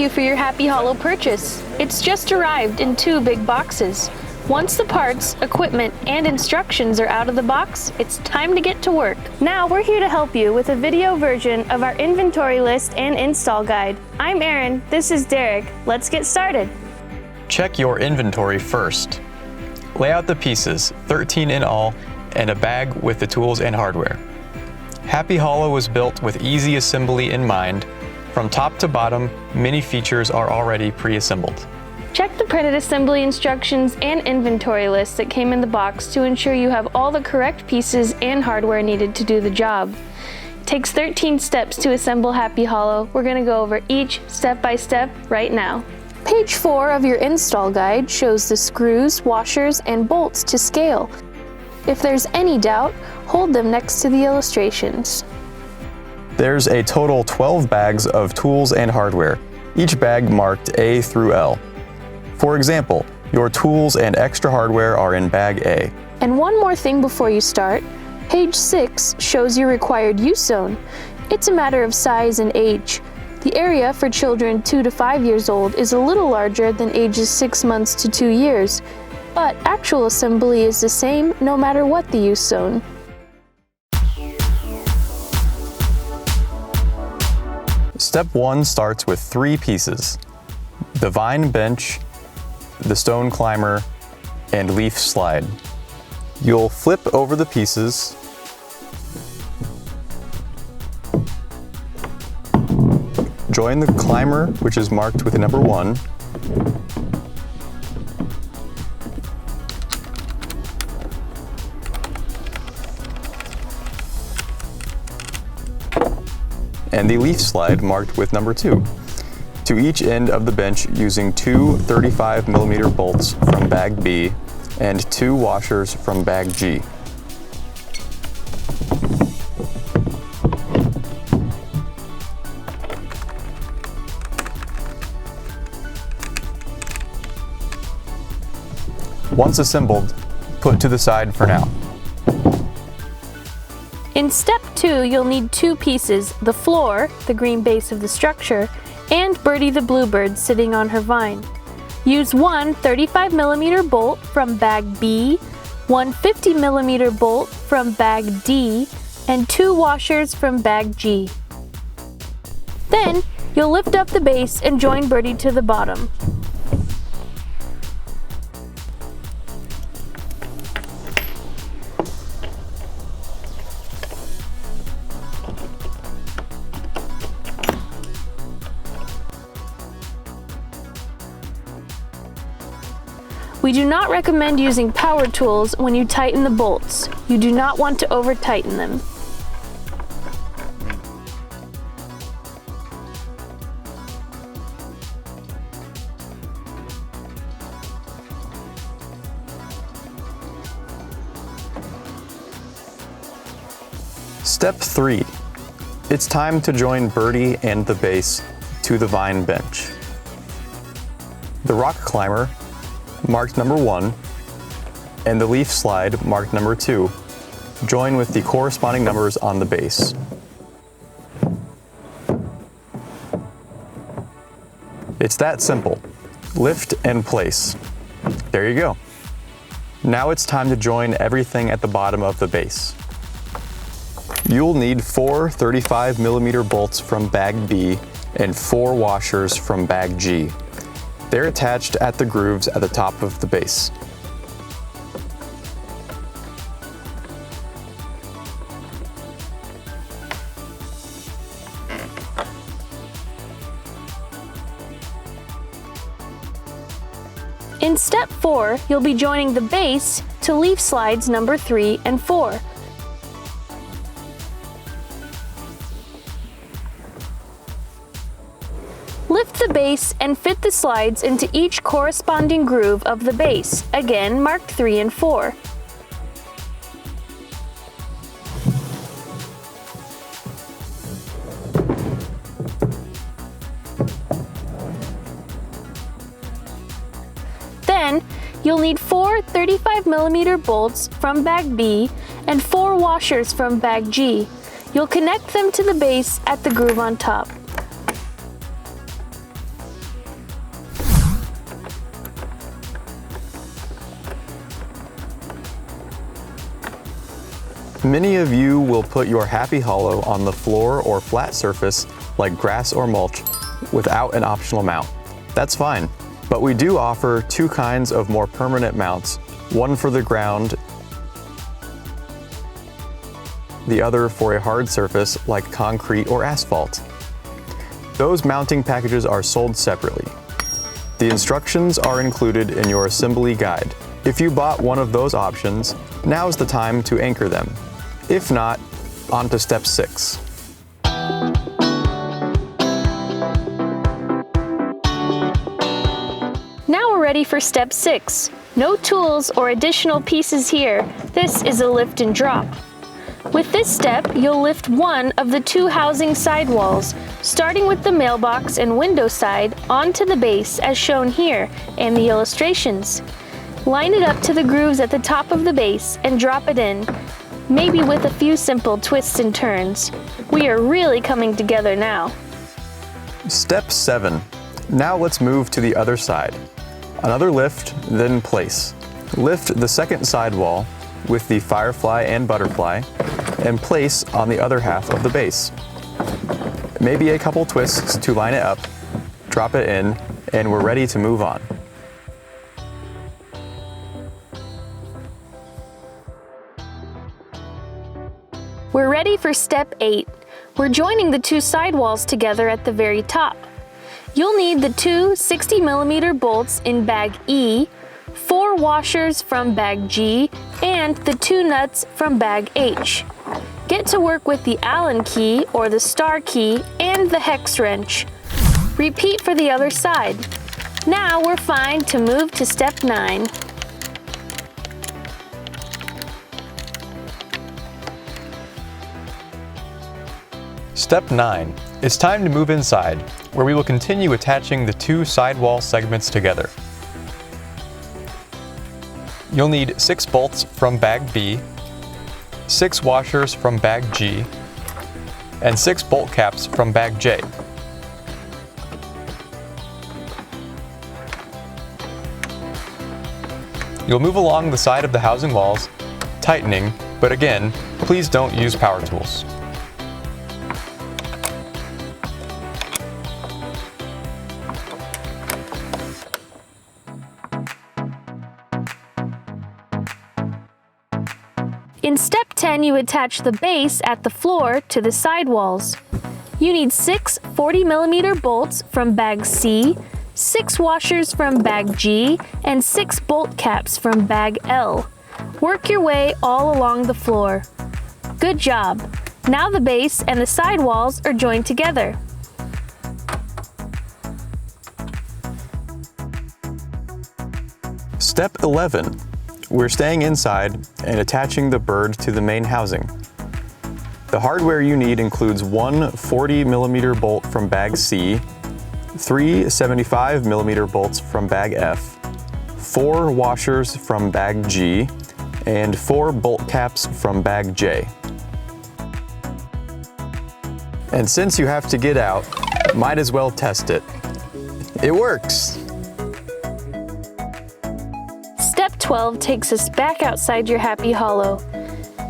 you for your Happy Hollow purchase. It's just arrived in 2 big boxes. Once the parts, equipment, and instructions are out of the box, it's time to get to work. Now we're here to help you with a video version of our inventory list and install guide. I'm Erin, this is Derek. Let's get started. Check your inventory first. Lay out the pieces, 13 in all, and a bag with the tools and hardware. Happy Hollow was built with easy assembly in mind. From top to bottom, many features are already pre-assembled. Check the printed assembly instructions and inventory list that came in the box to ensure you have all the correct pieces and hardware needed to do the job. It takes 13 steps to assemble Happy Hollow. We're going to go over each step by step right now. Page 4 of your install guide shows the screws, washers, and bolts to scale. If there's any doubt, hold them next to the illustrations. There's a total 12 bags of tools and hardware, each bag marked A through L. For example, your tools and extra hardware are in bag A. And one more thing before you start. Page 6 shows your required use zone. It's a matter of size and age. The area for children 2 to 5 years old is a little larger than ages 6 months to 2 years, but actual assembly is the same no matter what the use zone. Step 1 starts with 3 pieces: the vine bench, the stone climber, and leaf slide. You'll flip over the pieces, join the climber, which is marked with the number 1, and the leaf slide marked with number 2. To each end of the bench using 2 35mm bolts from bag B and 2 washers from bag G. Once assembled, put to the side for now. In step 2, you'll need 2 pieces: the floor, the green base of the structure, and Birdie the bluebird sitting on her vine. Use 1 35mm bolt from bag B, 1 50mm bolt from bag D, and 2 washers from bag G. Then, you'll lift up the base and join Birdie to the bottom. We do not recommend using power tools when you tighten the bolts. You do not want to over-tighten them. Step 3. It's time to join Birdie and the base to the vine bench. The rock climber, marked number 1, and the leaf slide, marked number 2, join with the corresponding numbers on the base. It's that simple. Lift and place. There you go. Now it's time to join everything at the bottom of the base. You'll need 4 35mm bolts from bag B and 4 washers from bag G. They're attached at the grooves at the top of the base. In step 4, you'll be joining the base to leaf slides number 3 and 4. Lift the base and fit the slides into each corresponding groove of the base, again marked 3 and 4. Then, you'll need 4 35mm bolts from bag B and 4 washers from bag G. You'll connect them to the base at the groove on top. Many of you will put your happy hollow on the floor or flat surface like grass or mulch without an optional mount. That's fine, but we do offer two kinds of more permanent mounts, one for the ground, the other for a hard surface like concrete or asphalt. Those mounting packages are sold separately. The instructions are included in your assembly guide. If you bought one of those options, now's the time to anchor them. If not, on to step 6. Now we're ready for step 6. No tools or additional pieces here. This is a lift and drop. With this step, you'll lift one of the two housing sidewalls, starting with the mailbox and window side onto the base as shown here in the illustrations. Line it up to the grooves at the top of the base and drop it in, maybe with a few simple twists and turns. We are really coming together now. Step 7. Now let's move to the other side. Another lift, then place. Lift the second sidewall with the firefly and butterfly and place on the other half of the base. Maybe a couple twists to line it up, drop it in, and we're ready to move on. We're ready for step 8. We're joining the two sidewalls together at the very top. You'll need the two 60mm bolts in bag E, 4 washers from bag G, and the 2 nuts from bag H. Get to work with the Allen key or the star key and the hex wrench. Repeat for the other side. Now we're fine to move to step 9. Step 9. It's time to move inside, where we will continue attaching the two sidewall segments together. You'll need 6 bolts from bag B, 6 washers from bag G, and 6 bolt caps from bag J. You'll move along the side of the housing walls, tightening, but again, please don't use power tools. In step 10, you attach the base at the floor to the sidewalls. You need 6 40mm bolts from bag C, 6 washers from bag G, and 6 bolt caps from bag L. Work your way all along the floor. Good job! Now the base and the sidewalls are joined together. Step 11. We're staying inside and attaching the bird to the main housing. The hardware you need includes one 40mm bolt from bag C, 3 75mm bolts from bag F, 4 washers from bag G, and 4 bolt caps from bag J. And since you have to get out, might as well test it. It works! Step 12 takes us back outside your happy hollow.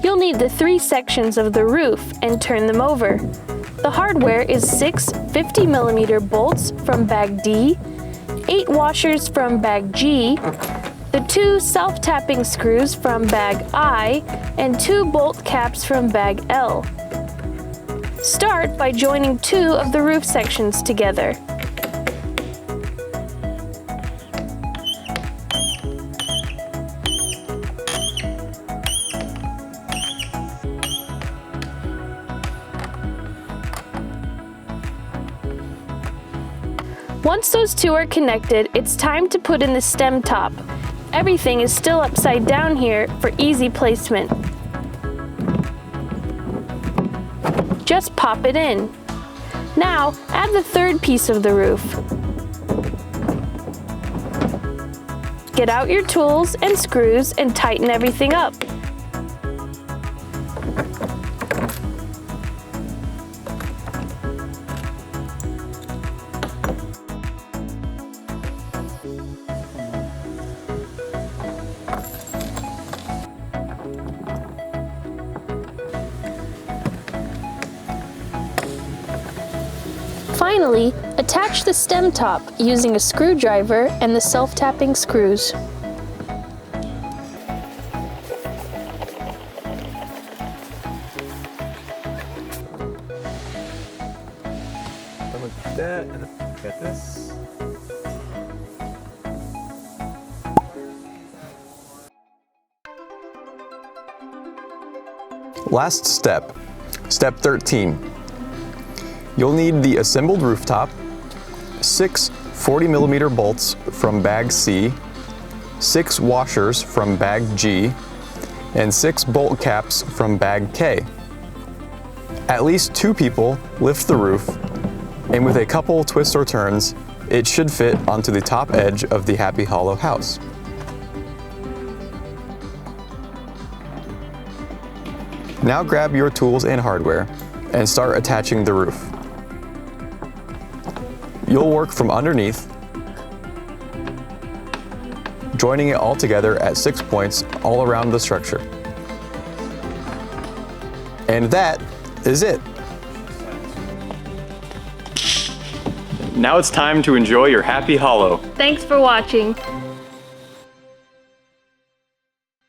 You'll need the 3 sections of the roof and turn them over. The hardware is 6 50mm bolts from bag D, 8 washers from bag G, the 2 self-tapping screws from bag I, and 2 bolt caps from bag L. Start by joining 2 of the roof sections together. Once those 2 are connected, it's time to put in the stem top. Everything is still upside down here for easy placement. Just pop it in. Now, add the 3rd piece of the roof. Get out your tools and screws and tighten everything up. Finally, attach the stem top using a screwdriver and the self-tapping screws. Like that, and got this. Last step, step 13. You'll need the assembled rooftop, 6 40mm bolts from bag C, 6 washers from bag G, and 6 bolt caps from bag K. At least 2 people lift the roof, and with a couple twists or turns, it should fit onto the top edge of the Happy Hollow house. Now grab your tools and hardware and start attaching the roof. You'll work from underneath, joining it all together at 6 points all around the structure. And that is it. Now it's time to enjoy your Happy Hollow. Thanks for watching.